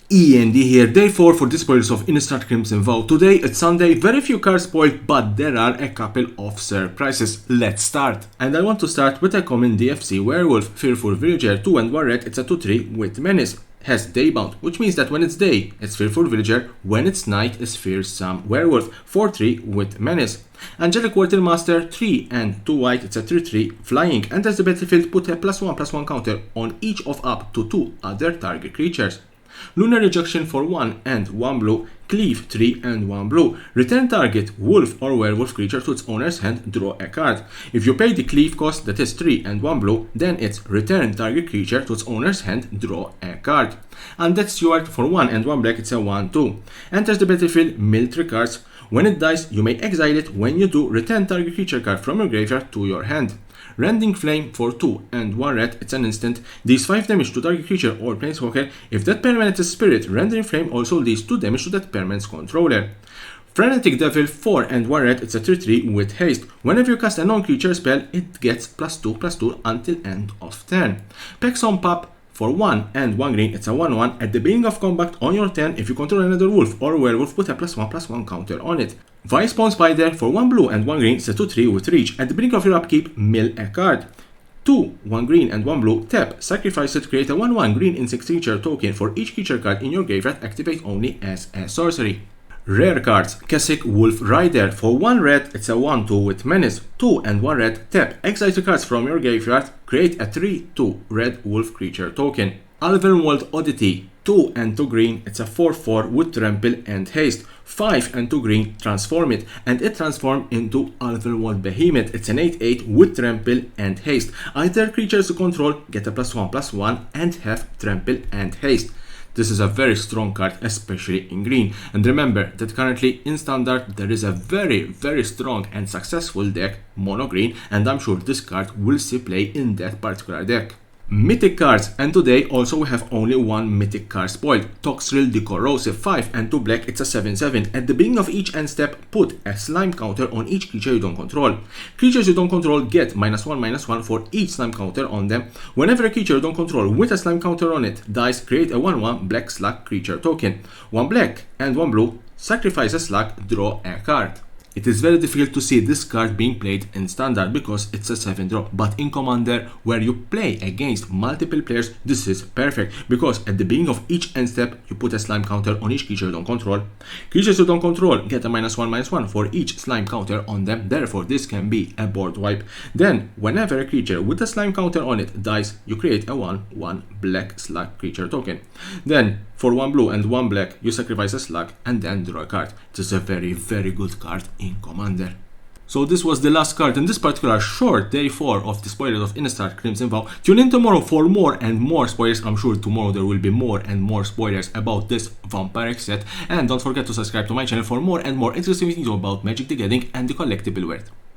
E.N.D here, day 4 for the spoilers of Innistrad Crimson Vow. Today it's Sunday, very few cards spoiled, but there are a couple of surprises. Let's start. And I want to start with a common DFC Werewolf, Fearful Villager, 2 and 1 red, it's a 2/3 with Menace. Has day bound, which means that when it's day, it's Fearful Villager, when it's night, it's Fearsome Werewolf, 4/3 with Menace. Angelic Quartermaster, 3 and 2 white, it's a 3/3 flying, enters the battlefield, put a +1/+1 counter on each of up to 2 other target creatures. Lunar Rejection for 1 and 1 blue, Cleave 3 and 1 blue. Return target wolf or werewolf creature to its owner's hand, draw a card. If you pay the cleave cost, that is 3 and 1 blue, then it's return target creature to its owner's hand, draw a card. Undead Steward for 1 and 1 black, it's a 1/2. Enters the battlefield, military cards. When it dies, you may exile it. When you do, return target creature card from your graveyard to your hand. Rending Flame for 2 and 1 red, it's an instant, deals 5 damage to target creature or planeswalker. If that permanent is spirit, Rending Flame also deals 2 damage to that permanent's controller. Frenetic Devil 4 and 1 red, it's a 3/3 with haste. Whenever you cast a non-creature spell, it gets +2/+2 until end of turn. Pexon Pup for 1 and 1 green, it's a 1/1. At the beginning of combat on your turn, if you control another wolf or werewolf, put a +1/+1 counter on it. Vice-Spawn Spider for 1 blue and 1 green, it's a 2/3 with reach. At the beginning of your upkeep, mill a card. 2, 1 green and 1 blue, tap, sacrifice it, create a 1/1 green insect creature token for each creature card in your graveyard, activate only as a sorcery. Rare cards, Keswick Wolf Rider for 1 red, it's a 1/2 with Menace. 2 and 1 red, tap, exile 2 cards from your graveyard, create a 3/2 red wolf creature token. Alverwald Oddity, 2 and 2 green, it's a 4/4 with trample and haste. 5 and 2 green, transform it, and it transforms into Alverwald Behemoth. It's an 8/8 with trample and haste. Either creatures you control get a +1/+1 and have trample and haste. This is a very strong card, especially in green. And remember that currently in standard there is a very strong and successful deck, mono green, and I'm sure this card will see play in that particular deck. Mythic cards, and today also we have only one mythic card spoiled. TOXRILL the Corrosive, 5 and 2 black, it's a 7/7. At the beginning of each end step, put a slime counter on each creature you don't control. Creatures you don't control get -1/-1 for each slime counter on them. Whenever a creature you don't control with a slime counter on it dies, create a 1/1 black slug creature token. 1 black and 1 blue, sacrifice a slug, draw a card. It is very difficult to see this card being played in standard because it's a 7-drop, but in commander where you play against multiple players, this is perfect because at the beginning of each end step you put a slime counter on each creature you don't control. Creatures you don't control get a -1/-1 for each slime counter on them, therefore this can be a board wipe. Then whenever a creature with a slime counter on it dies, you create a 1/1 black slug creature token. Then for 1 blue and 1 black, you sacrifice a slug and then draw a card. This is a very good card in commander. So this was the last card in this particular short day 4 of the spoilers of Innistrad Crimson Vow. Tune in tomorrow for more and more spoilers. I'm sure tomorrow there will be more and more spoilers about this vampiric set. And don't forget to subscribe to my channel for more and more exclusive videos about Magic the Gathering and the collectible world.